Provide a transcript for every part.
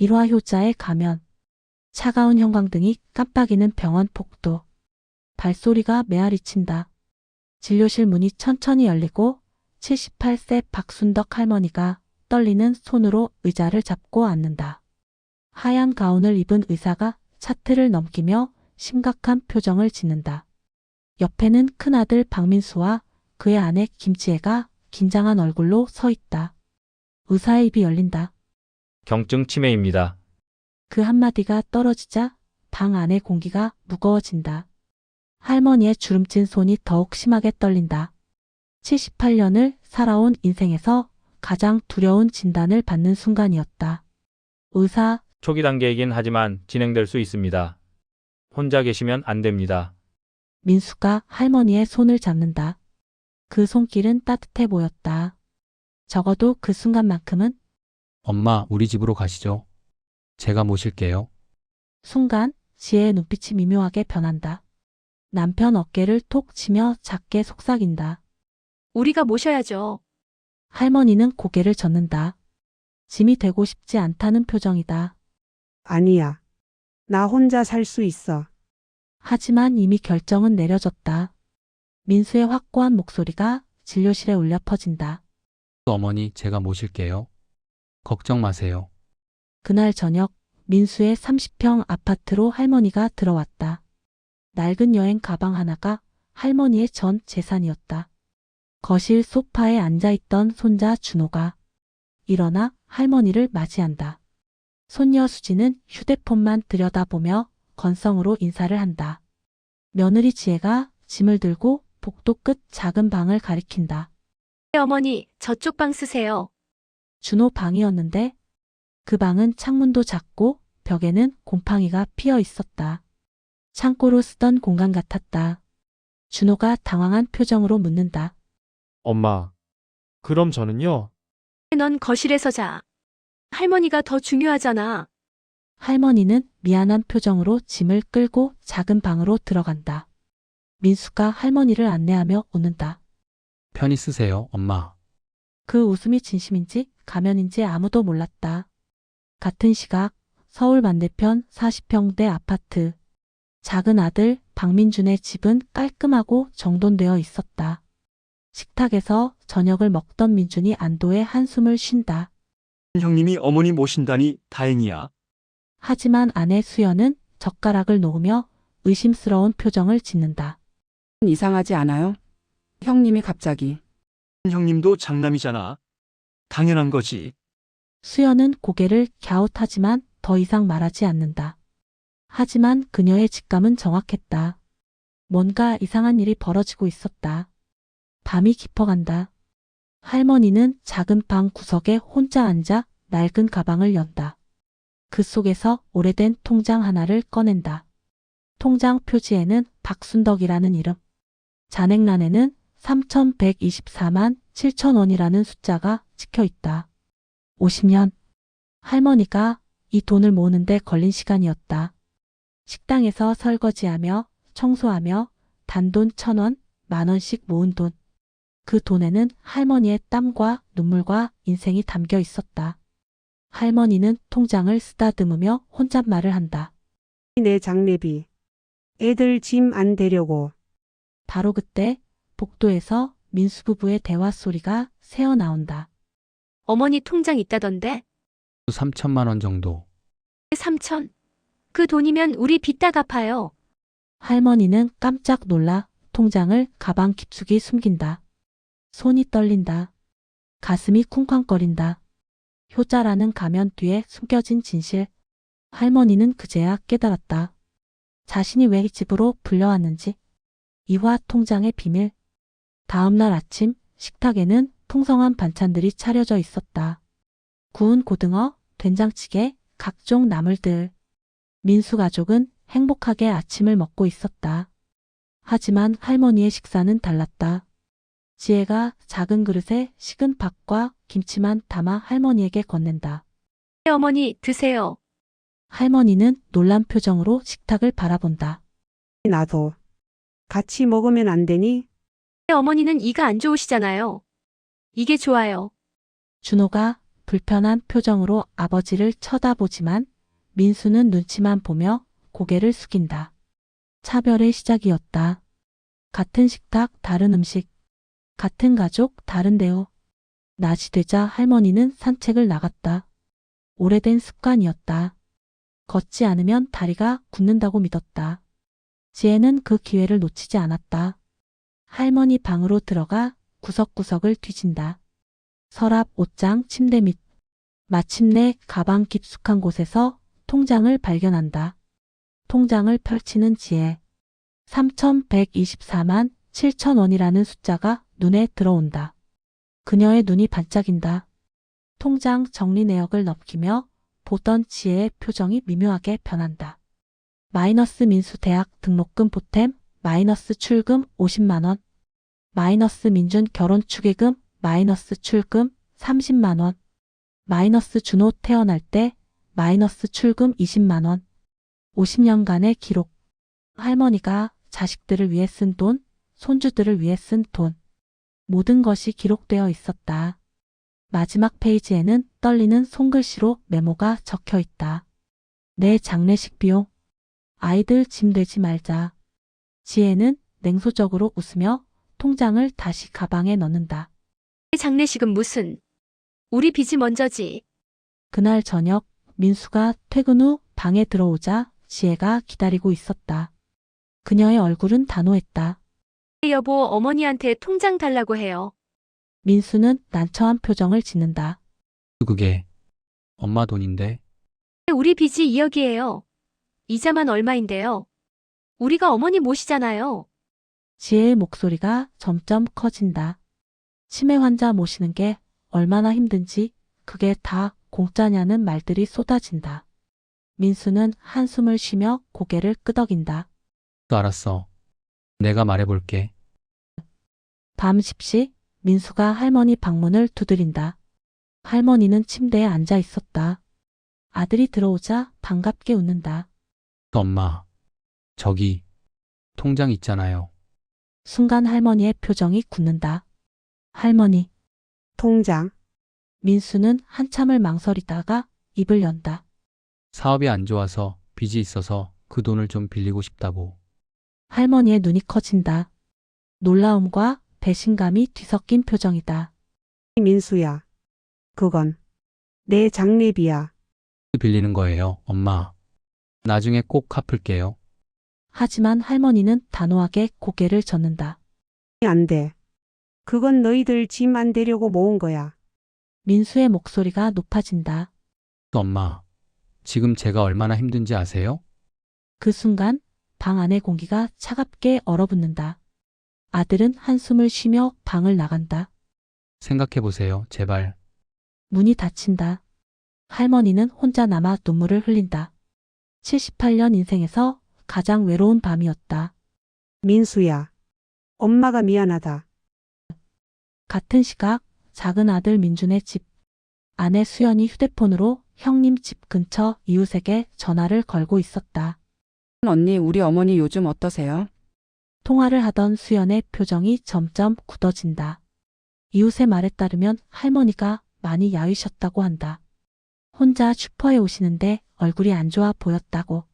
일화효자의 가면. 차가운 형광등이 깜빡이는 병원 복도. 발소리가 메아리친다. 진료실 문이 천천히 열리고 78세 박순덕 할머니가 떨리는 손으로 의자를 잡고 앉는다. 하얀 가운을 입은 의사가 차트를 넘기며 심각한 표정을 짓는다. 옆에는 큰아들 박민수와 그의 아내 김지혜가 긴장한 얼굴로 서 있다. 의사의 입이 열린다. 경증 치매입니다. 그 한마디가 떨어지자 방 안의 공기가 무거워진다. 할머니의 주름진 손이 더욱 심하게 떨린다. 78년을 살아온 인생에서 가장 두려운 진단을 받는 순간이었다. 의사, 초기 단계이긴 하지만 진행될 수 있습니다. 혼자 계시면 안 됩니다. 민수가 할머니의 손을 잡는다. 그 손길은 따뜻해 보였다. 적어도 그 순간만큼은. 엄마, 우리 집으로 가시죠. 제가 모실게요. 순간 지혜의 눈빛이 미묘하게 변한다. 남편 어깨를 톡 치며 작게 속삭인다. 우리가 모셔야죠. 할머니는 고개를 젓는다. 짐이 되고 싶지 않다는 표정이다. 아니야. 나 혼자 살 수 있어. 하지만 이미 결정은 내려졌다. 민수의 확고한 목소리가 진료실에 울려 퍼진다. 어머니, 제가 모실게요. 걱정 마세요. 그날 저녁 민수의 30평 아파트로 할머니가 들어왔다. 낡은 여행 가방 하나가 할머니의 전 재산이었다. 거실 소파에 앉아있던 손자 준호가 일어나 할머니를 맞이한다. 손녀 수지는 휴대폰만 들여다보며 건성으로 인사를 한다. 며느리 지혜가 짐을 들고 복도 끝 작은 방을 가리킨다. 어머니, 저쪽 방 쓰세요. 준호 방이었는데 그 방은 창문도 작고 벽에는 곰팡이가 피어 있었다. 창고로 쓰던 공간 같았다. 준호가 당황한 표정으로 묻는다. 엄마, 그럼 저는요? 넌 거실에서 자. 할머니가 더 중요하잖아. 할머니는 미안한 표정으로 짐을 끌고 작은 방으로 들어간다. 민수가 할머니를 안내하며 웃는다. 편히 쓰세요, 엄마. 그 웃음이 진심인지 가면인지 아무도 몰랐다. 같은 시각 서울 반대편 40평대 아파트. 작은 아들 박민준의 집은 깔끔하고 정돈되어 있었다. 식탁에서 저녁을 먹던 민준이 안도의 한숨을 쉰다. 형님이 어머니 모신다니 다행이야. 하지만 아내 수연은 젓가락을 놓으며 의심스러운 표정을 짓는다. 이상하지 않아요? 형님이 갑자기. 형님도 장남이잖아. 당연한 거지. 수연은 고개를 갸웃하지만 더 이상 말하지 않는다. 하지만 그녀의 직감은 정확했다. 뭔가 이상한 일이 벌어지고 있었다. 밤이 깊어간다. 할머니는 작은 방 구석에 혼자 앉아 낡은 가방을 연다. 그 속에서 오래된 통장 하나를 꺼낸다. 통장 표지에는 박순덕이라는 이름. 잔액란에는 3,124만 7천 원이라는 숫자가 찍혀 있다. 50년. 할머니가 이 돈을 모으는데 걸린 시간이었다. 식당에서 설거지하며 청소하며 단돈 1,000원, 10,000원씩 모은 돈. 그 돈에는 할머니의 땀과 눈물과 인생이 담겨 있었다. 할머니는 통장을 쓰다듬으며 혼잣말을 한다. 내 장례비. 애들 짐 안 되려고. 바로 그때 복도에서 민수 부부의 대화 소리가 새어나온다. 어머니 통장 있다던데? 3천만 원 정도. 3천. 그 돈이면 우리 빚 다 갚아요. 할머니는 깜짝 놀라 통장을 가방 깊숙이 숨긴다. 손이 떨린다. 가슴이 쿵쾅거린다. 효자라는 가면 뒤에 숨겨진 진실. 할머니는 그제야 깨달았다. 자신이 왜 이 집으로 불려왔는지. 이화 통장의 비밀. 다음 날 아침 식탁에는 풍성한 반찬들이 차려져 있었다. 구운 고등어, 된장찌개, 각종 나물들. 민수 가족은 행복하게 아침을 먹고 있었다. 하지만 할머니의 식사는 달랐다. 지혜가 작은 그릇에 식은 밥과 김치만 담아 할머니에게 건넨다. 어머니, 드세요. 할머니는 놀란 표정으로 식탁을 바라본다. 나도. 같이 먹으면 안 되니? 어머니는 이가 안 좋으시잖아요. 이게 좋아요. 준호가 불편한 표정으로 아버지를 쳐다보지만 민수는 눈치만 보며 고개를 숙인다. 차별의 시작이었다. 같은 식탁, 다른 음식. 같은 가족, 다른 대우. 낮이 되자 할머니는 산책을 나갔다. 오래된 습관이었다. 걷지 않으면 다리가 굳는다고 믿었다. 지혜는 그 기회를 놓치지 않았다. 할머니 방으로 들어가 구석구석을 뒤진다. 서랍, 옷장, 침대 밑. 마침내 가방 깊숙한 곳에서 통장을 발견한다. 통장을 펼치는 지혜. 3,124만 7,000원이라는 숫자가 눈에 들어온다. 그녀의 눈이 반짝인다. 통장 정리 내역을 넘기며 보던 지혜의 표정이 미묘하게 변한다. 마이너스 민수 대학 등록금 보탬, 마이너스 출금 50만 원, 마이너스 민준 결혼 축의금, 마이너스 출금 30만 원, 마이너스 준호 태어날 때, 마이너스 출금 20만 원. 50년간의 기록. 할머니가 자식들을 위해 쓴 돈, 손주들을 위해 쓴 돈. 모든 것이 기록되어 있었다. 마지막 페이지에는 떨리는 손글씨로 메모가 적혀 있다. 내 장례식 비용. 아이들 짐 되지 말자. 지혜는 냉소적으로 웃으며 통장을 다시 가방에 넣는다. 장례식은 무슨? 우리 빚이 먼저지. 그날 저녁 민수가 퇴근 후 방에 들어오자 지혜가 기다리고 있었다. 그녀의 얼굴은 단호했다. 여보, 어머니한테 통장 달라고 해요. 민수는 난처한 표정을 짓는다. 그게 엄마 돈인데. 우리 빚이 2억이에요. 이자만 얼마인데요. 우리가 어머니 모시잖아요. 지혜의 목소리가 점점 커진다. 치매 환자 모시는 게 얼마나 힘든지 그게 다 공짜냐는 말들이 쏟아진다. 민수는 한숨을 쉬며 고개를 끄덕인다. 알았어. 내가 말해볼게. 밤 10시 민수가 할머니 방문을 두드린다. 할머니는 침대에 앉아 있었다. 아들이 들어오자 반갑게 웃는다. 엄마, 저기 통장 있잖아요. 순간 할머니의 표정이 굳는다. 할머니. 통장. 민수는 한참을 망설이다가 입을 연다. 사업이 안 좋아서 빚이 있어서 그 돈을 좀 빌리고 싶다고. 할머니의 눈이 커진다. 놀라움과 배신감이 뒤섞인 표정이다. 민수야. 그건 내 장례비야. 빌리는 거예요, 엄마. 나중에 꼭 갚을게요. 하지만 할머니는 단호하게 고개를 젓는다. 안 돼. 그건 너희들 짐 안 되려고 모은 거야. 민수의 목소리가 높아진다. 엄마, 지금 제가 얼마나 힘든지 아세요? 그 순간 방 안의 공기가 차갑게 얼어붙는다. 아들은 한숨을 쉬며 방을 나간다. 생각해보세요, 제발. 문이 닫힌다. 할머니는 혼자 남아 눈물을 흘린다. 78년 인생에서 가장 외로운 밤이었다. 민수야. 엄마가 미안하다. 같은 시각 작은 아들 민준의 집. 아내 수연이 휴대폰으로 형님 집 근처 이웃에게 전화를 걸고 있었다. 언니, 우리 어머니 요즘 어떠세요? 통화를 하던 수연의 표정이 점점 굳어진다. 이웃의 말에 따르면 할머니가 많이 야위셨다고 한다. 혼자 슈퍼에 오시는데 얼굴이 안 좋아 보였다고.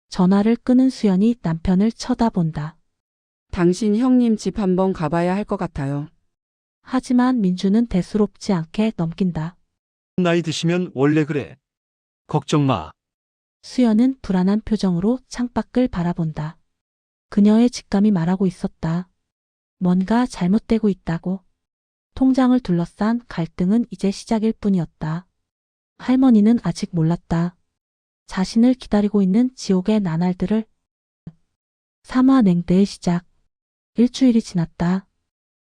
전화를 끊은 수연이 남편을 쳐다본다. 당신 형님 집 한번 가봐야 할 것 같아요. 하지만 민주는 대수롭지 않게 넘긴다. 나이 드시면 원래 그래. 걱정 마. 수연은 불안한 표정으로 창밖을 바라본다. 그녀의 직감이 말하고 있었다. 뭔가 잘못되고 있다고. 통장을 둘러싼 갈등은 이제 시작일 뿐이었다. 할머니는 아직 몰랐다. 자신을 기다리고 있는 지옥의 나날들을. 삼화냉대의 시작. 일주일이 지났다.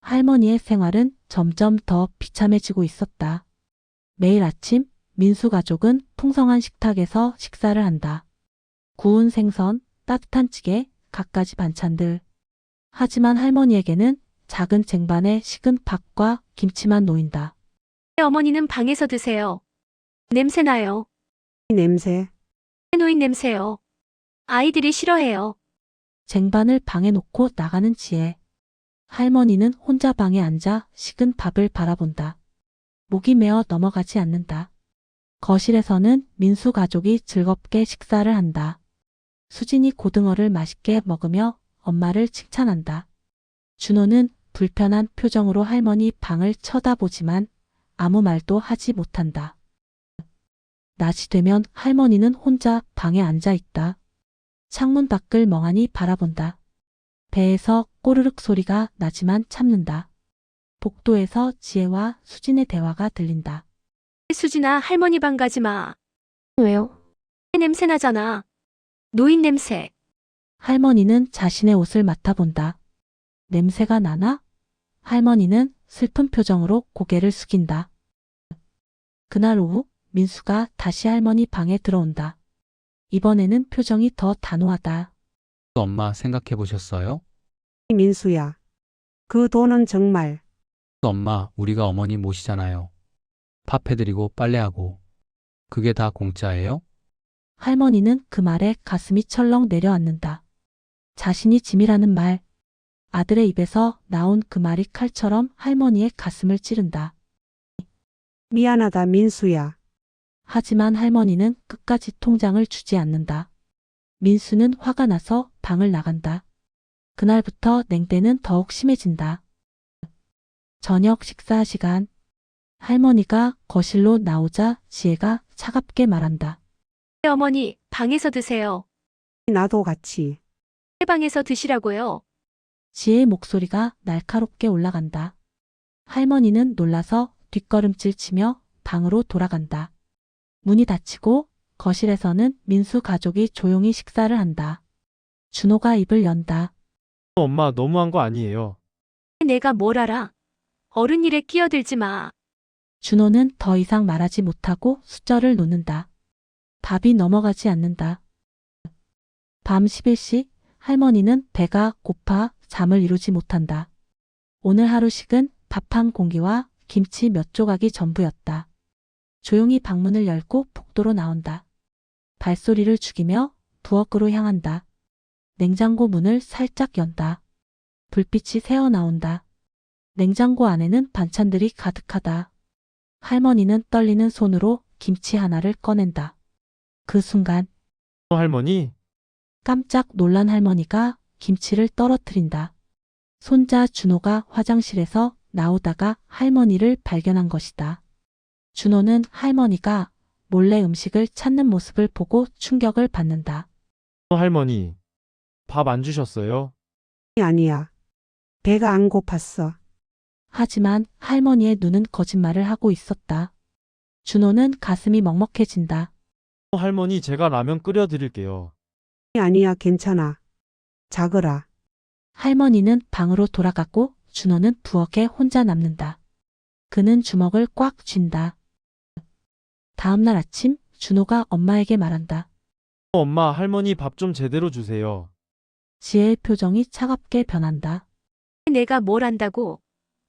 할머니의 생활은 점점 더 비참해지고 있었다. 매일 아침 민수 가족은 풍성한 식탁에서 식사를 한다. 구운 생선, 따뜻한 찌개, 갖가지 반찬들. 하지만 할머니에게는 작은 쟁반에 식은 밥과 김치만 놓인다. 어머니는 방에서 드세요. 냄새 나요. 이 냄새. 해놓인 냄새요. 아이들이 싫어해요. 쟁반을 방에 놓고 나가는 지혜. 할머니는 혼자 방에 앉아 식은 밥을 바라본다. 목이 메어 넘어가지 않는다. 거실에서는 민수 가족이 즐겁게 식사를 한다. 수진이 고등어를 맛있게 먹으며 엄마를 칭찬한다. 준호는 불편한 표정으로 할머니 방을 쳐다보지만 아무 말도 하지 못한다. 낮이 되면 할머니는 혼자 방에 앉아 있다. 창문 밖을 멍하니 바라본다. 배에서 꼬르륵 소리가 나지만 참는다. 복도에서 지혜와 수진의 대화가 들린다. 수진아, 할머니 방 가지 마. 왜요? 냄새 나잖아. 노인 냄새. 할머니는 자신의 옷을 맡아본다. 냄새가 나나? 할머니는 슬픈 표정으로 고개를 숙인다. 그날 오후 민수가 다시 할머니 방에 들어온다. 이번에는 표정이 더 단호하다. 엄마 생각해 보셨어요? 민수야. 그 돈은 정말 엄마, 우리가 어머니 모시잖아요. 밥 해드리고 빨래하고. 그게 다 공짜예요? 할머니는 그 말에 가슴이 철렁 내려앉는다. 자신이 짐이라는 말, 아들의 입에서 나온 그 말이 칼처럼 할머니의 가슴을 찌른다. 미안하다 민수야. 하지만 할머니는 끝까지 통장을 주지 않는다. 민수는 화가 나서 방을 나간다. 그날부터 냉대는 더욱 심해진다. 저녁 식사 시간, 할머니가 거실로 나오자 지혜가 차갑게 말한다. 어머니, 방에서 드세요. 나도 같이. 방에서 드시라고요. 지혜의 목소리가 날카롭게 올라간다. 할머니는 놀라서 뒷걸음질 치며 방으로 돌아간다. 문이 닫히고 거실에서는 민수 가족이 조용히 식사를 한다. 준호가 입을 연다. 엄마 너무한 거 아니에요. 내가 뭘 알아. 어른 일에 끼어들지 마. 준호는 더 이상 말하지 못하고 숫절을 놓는다. 밥이 넘어가지 않는다. 밤 11시 할머니는 배가 고파 잠을 이루지 못한다. 오늘 하루식은 밥 한 공기와 김치 몇 조각이 전부였다. 조용히 방문을 열고 복도로 나온다. 발소리를 죽이며 부엌으로 향한다. 냉장고 문을 살짝 연다. 불빛이 새어 나온다. 냉장고 안에는 반찬들이 가득하다. 할머니는 떨리는 손으로 김치 하나를 꺼낸다. 그 순간 할머니, 깜짝 놀란 할머니가 김치를 떨어뜨린다. 손자 준호가 화장실에서 나오다가 할머니를 발견한 것이다. 준호는 할머니가 몰래 음식을 찾는 모습을 보고 충격을 받는다. 할머니, 밥 안 주셨어요? 아니야. 배가 안 고팠어. 하지만 할머니의 눈은 거짓말을 하고 있었다. 준호는 가슴이 먹먹해진다. 할머니, 제가 라면 끓여 드릴게요. 아니야, 괜찮아. 자거라. 할머니는 방으로 돌아가고 준호는 부엌에 혼자 남는다. 그는 주먹을 꽉 쥔다. 다음 날 아침 준호가 엄마에게 말한다. 엄마, 할머니 밥 좀 제대로 주세요. 지혜의 표정이 차갑게 변한다. 내가 뭘 안다고.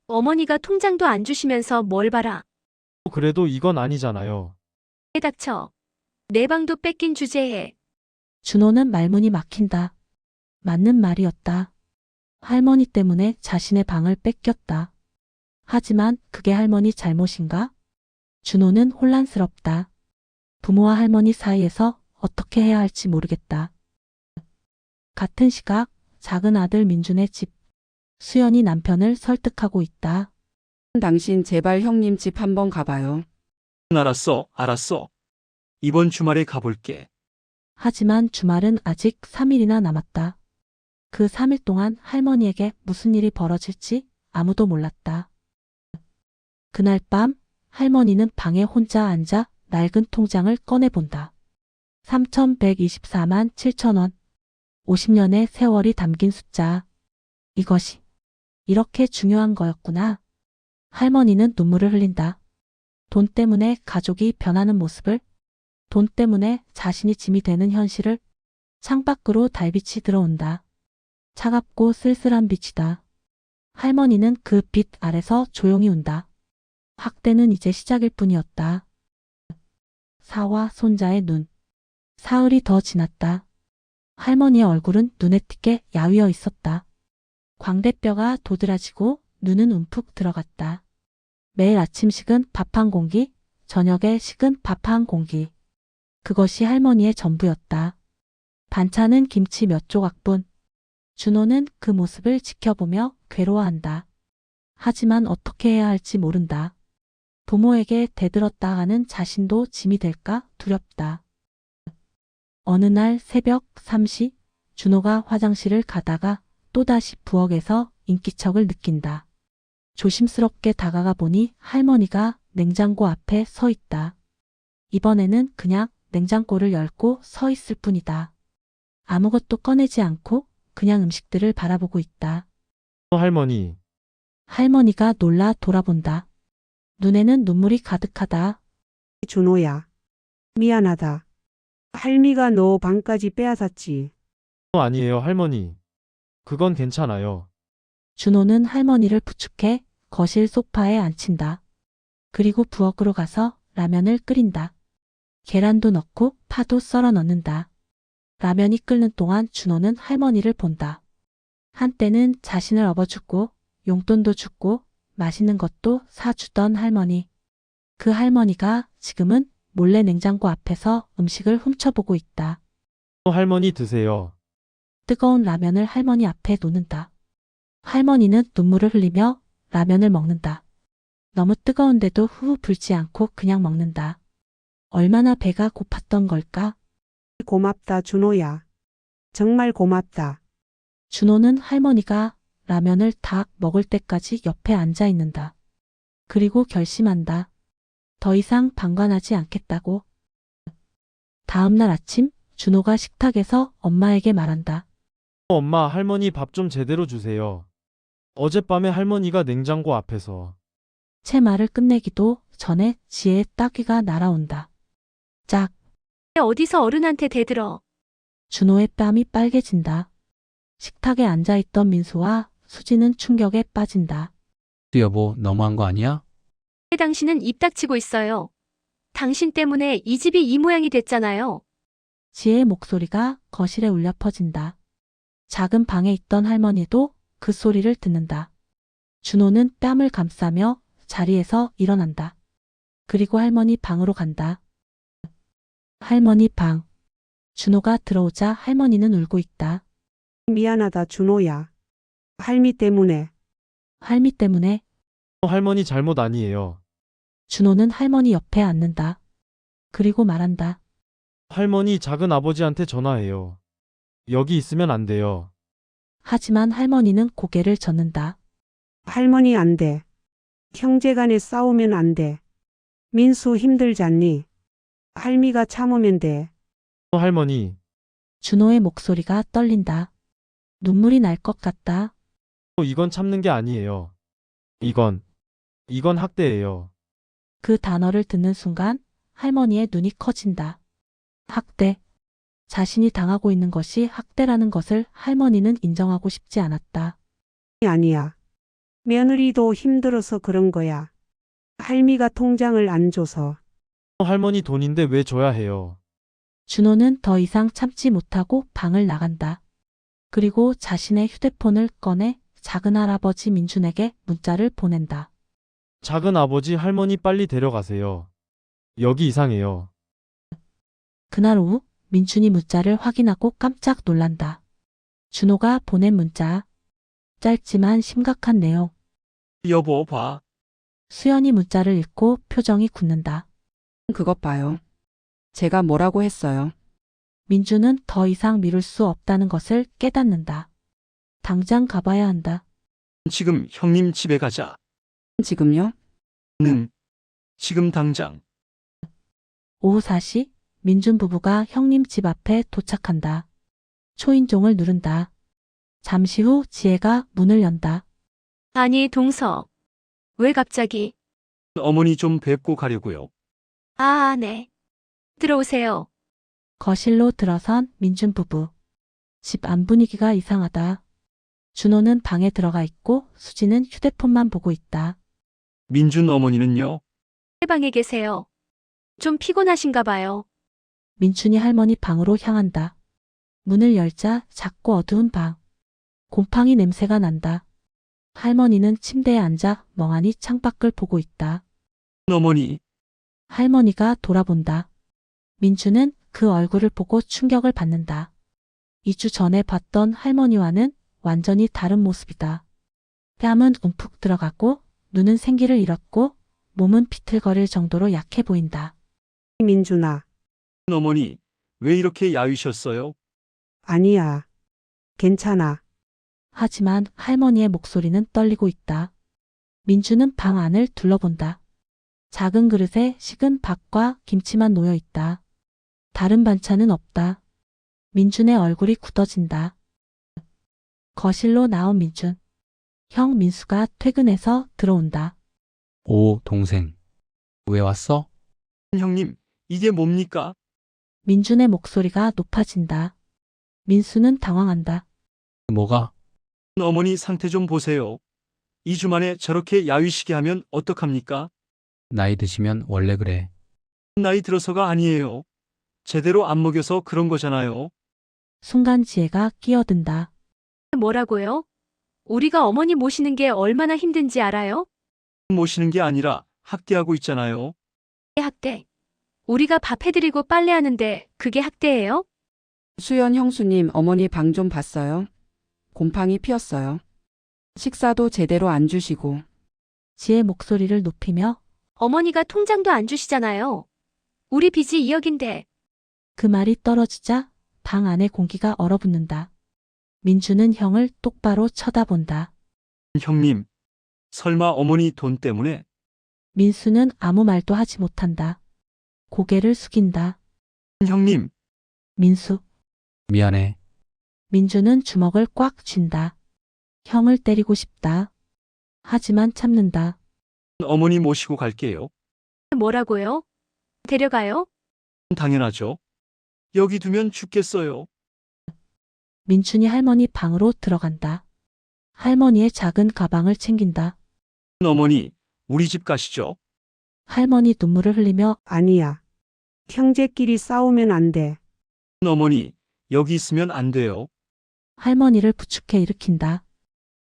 어머니가 통장도 안 주시면서 뭘 봐라. 그래도 이건 아니잖아요. 닥쳐. 내 방도 뺏긴 주제에. 준호는 말문이 막힌다. 맞는 말이었다. 할머니 때문에 자신의 방을 뺏겼다. 하지만 그게 할머니 잘못인가? 준호는 혼란스럽다. 부모와 할머니 사이에서 어떻게 해야 할지 모르겠다. 같은 시각 작은 아들 민준의 집. 수연이 남편을 설득하고 있다. 당신 제발 형님 집 한번 가봐요. 알았어. 이번 주말에 가볼게. 하지만 주말은 아직 3일이나 남았다. 그 3일 동안 할머니에게 무슨 일이 벌어질지 아무도 몰랐다. 그날 밤 할머니는 방에 혼자 앉아 낡은 통장을 꺼내본다. 3,124만 7천원. 50년의 세월이 담긴 숫자. 이것이 이렇게 중요한 거였구나. 할머니는 눈물을 흘린다. 돈 때문에 가족이 변하는 모습을, 돈 때문에 자신이 짐이 되는 현실을. 창밖으로 달빛이 들어온다. 차갑고 쓸쓸한 빛이다. 할머니는 그 빛 아래서 조용히 운다. 학대는 이제 시작일 뿐이었다. 사와 손자의 눈. 사흘이 더 지났다. 할머니의 얼굴은 눈에 띄게 야위어 있었다. 광대뼈가 도드라지고 눈은 움푹 들어갔다. 매일 아침 식은 밥 한 공기, 저녁에 식은 밥 한 공기. 그것이 할머니의 전부였다. 반찬은 김치 몇 조각뿐. 준호는 그 모습을 지켜보며 괴로워한다. 하지만 어떻게 해야 할지 모른다. 부모에게 대들었다 하는 자신도 짐이 될까 두렵다. 어느 날 새벽 3시 준호가 화장실을 가다가 또다시 부엌에서 인기척을 느낀다. 조심스럽게 다가가 보니 할머니가 냉장고 앞에 서 있다. 이번에는 그냥 냉장고를 열고 서 있을 뿐이다. 아무것도 꺼내지 않고 그냥 음식들을 바라보고 있다. 할머니, 할머니가 놀라 돌아본다. 눈에는 눈물이 가득하다. 준호야. 미안하다. 할미가 너 방까지 빼앗았지. 아니에요, 할머니. 그건 괜찮아요. 준호는 할머니를 부축해 거실 소파에 앉힌다. 그리고 부엌으로 가서 라면을 끓인다. 계란도 넣고 파도 썰어 넣는다. 라면이 끓는 동안 준호는 할머니를 본다. 한때는 자신을 업어주고 용돈도 주고 맛있는 것도 사주던 할머니. 그 할머니가 지금은 몰래 냉장고 앞에서 음식을 훔쳐보고 있다. 할머니 드세요. 뜨거운 라면을 할머니 앞에 놓는다. 할머니는 눈물을 흘리며 라면을 먹는다. 너무 뜨거운데도 후후 불지 않고 그냥 먹는다. 얼마나 배가 고팠던 걸까? 고맙다, 준호야. 정말 고맙다. 준호는 할머니가 라면을 다 먹을 때까지 옆에 앉아 있는다. 그리고 결심한다. 더 이상 방관하지 않겠다고. 다음 날 아침 준호가 식탁에서 엄마에게 말한다. 엄마, 할머니 밥 좀 제대로 주세요. 어젯밤에 할머니가 냉장고 앞에서. 채 말을 끝내기도 전에 지혜의 따귀가 날아온다. 짝! 어디서 어른한테 대들어. 준호의 뺨이 빨개진다. 식탁에 앉아있던 민수와 수지는 충격에 빠진다. 여보, 너무한 거 아니야? 왜 당신은 입 닥치고 있어요. 당신 때문에 이 집이 이 모양이 됐잖아요. 지혜의 목소리가 거실에 울려 퍼진다. 작은 방에 있던 할머니도 그 소리를 듣는다. 준호는 뺨을 감싸며 자리에서 일어난다. 그리고 할머니 방으로 간다. 할머니 방. 준호가 들어오자 할머니는 울고 있다. 미안하다, 준호야. 할미 때문에. 할미 때문에. 할머니 잘못 아니에요. 준호는 할머니 옆에 앉는다. 그리고 말한다. 할머니 작은 아버지한테 전화해요. 여기 있으면 안 돼요. 하지만 할머니는 고개를 젓는다. 할머니 안 돼. 형제간에 싸우면 안 돼. 민수 힘들잖니. 할미가 참으면 돼. 할머니, 준호의 목소리가 떨린다. 눈물이 날 것 같다. 이건 참는 게 아니에요. 이건 학대예요. 그 단어를 듣는 순간 할머니의 눈이 커진다. 학대. 자신이 당하고 있는 것이 학대라는 것을 할머니는 인정하고 싶지 않았다. 아니야. 며느리도 힘들어서 그런 거야. 할미가 통장을 안 줘서. 할머니 돈인데 왜 줘야 해요? 준호는 더 이상 참지 못하고 방을 나간다. 그리고 자신의 휴대폰을 꺼내 작은 할아버지 민준에게 문자를 보낸다. 작은 아버지, 할머니 빨리 데려가세요. 여기 이상해요. 그날 오후 민준이 문자를 확인하고 깜짝 놀란다. 준호가 보낸 문자. 짧지만 심각한 내용. 여보, 봐. 수연이 문자를 읽고 표정이 굳는다. 그것 봐요. 제가 뭐라고 했어요. 민준은 더 이상 미룰 수 없다는 것을 깨닫는다. 당장 가봐야 한다. 지금 형님 집에 가자. 지금요? 응. 지금 당장. 오후 4시 민준 부부가 형님 집 앞에 도착한다. 초인종을 누른다. 잠시 후 지혜가 문을 연다. 아니, 동서. 왜 갑자기? 어머니 좀 뵙고 가려고요. 아, 네. 들어오세요. 거실로 들어선 민준 부부. 집 안 분위기가 이상하다. 준호는 방에 들어가 있고 수지는 휴대폰만 보고 있다. 민준 어머니는요? 방에 계세요. 좀 피곤하신가 봐요. 민준이 할머니 방으로 향한다. 문을 열자 작고 어두운 방. 곰팡이 냄새가 난다. 할머니는 침대에 앉아 멍하니 창밖을 보고 있다. 어머니, 할머니가 돌아본다. 민주는 그 얼굴을 보고 충격을 받는다. 2주 전에 봤던 할머니와는 완전히 다른 모습이다. 뺨은 움푹 들어가고 눈은 생기를 잃었고 몸은 비틀거릴 정도로 약해 보인다. 민준아, 어머니, 왜 이렇게 야위셨어요? 아니야. 괜찮아. 하지만 할머니의 목소리는 떨리고 있다. 민주는 방 안을 둘러본다. 작은 그릇에 식은 밥과 김치만 놓여 있다. 다른 반찬은 없다. 민준의 얼굴이 굳어진다. 거실로 나온 민준. 형 민수가 퇴근해서 들어온다. 오, 동생. 왜 왔어? 형님, 이게 뭡니까? 민준의 목소리가 높아진다. 민수는 당황한다. 뭐가? 어머니 상태 좀 보세요. 2주 만에 저렇게 야위시게 하면 어떡합니까? 나이 드시면 원래 그래. 나이 들어서가 아니에요. 제대로 안 먹여서 그런 거잖아요. 순간 지혜가 끼어든다. 뭐라고요? 우리가 어머니 모시는 게 얼마나 힘든지 알아요? 모시는 게 아니라 학대하고 있잖아요. 학대. 우리가 밥 해드리고 빨래하는데 그게 학대예요? 수연 형수님 어머니 방 좀 봤어요? 곰팡이 피었어요. 식사도 제대로 안 주시고. 지혜 목소리를 높이며 어머니가 통장도 안 주시잖아요. 우리 빚이 2억인데. 그 말이 떨어지자 방 안의 공기가 얼어붙는다. 민주는 형을 똑바로 쳐다본다. 형님, 설마 어머니 돈 때문에? 민수는 아무 말도 하지 못한다. 고개를 숙인다. 형님, 민수. 미안해. 민주는 주먹을 꽉 쥔다. 형을 때리고 싶다. 하지만 참는다. 어머니 모시고 갈게요. 뭐라고요? 데려가요? 당연하죠. 여기 두면 죽겠어요. 민준이 할머니 방으로 들어간다. 할머니의 작은 가방을 챙긴다. 어머니, 우리 집 가시죠. 할머니 눈물을 흘리며 아니야. 형제끼리 싸우면 안 돼. 어머니, 여기 있으면 안 돼요. 할머니를 부축해 일으킨다.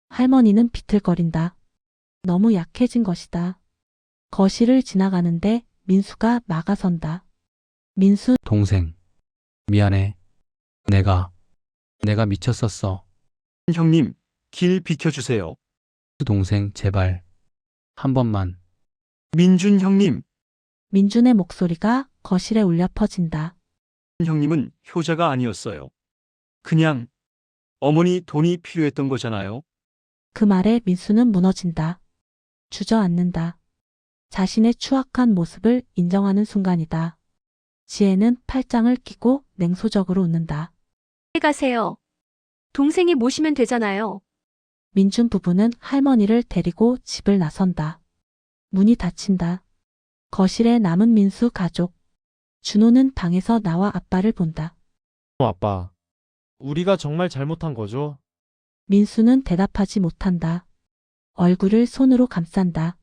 할머니는 비틀거린다. 너무 약해진 것이다. 거실을 지나가는데 민수가 막아선다. 민수, 동생. 미안해. 내가 미쳤었어. 형님, 길 비켜주세요. 동생, 제발. 한 번만. 민준 형님, 민준의 목소리가 거실에 울려 퍼진다. 형님은 효자가 아니었어요. 그냥 어머니 돈이 필요했던 거잖아요. 그 말에 민수는 무너진다. 주저앉는다. 자신의 추악한 모습을 인정하는 순간이다. 지혜는 팔짱을 끼고 냉소적으로 웃는다. 가세요. 동생이 모시면 되잖아요. 민준 부부는 할머니를 데리고 집을 나선다. 문이 닫힌다. 거실에 남은 민수 가족. 준호는 방에서 나와 아빠를 본다. 아빠, 우리가 정말 잘못한 거죠? 민수는 대답하지 못한다. 얼굴을 손으로 감싼다.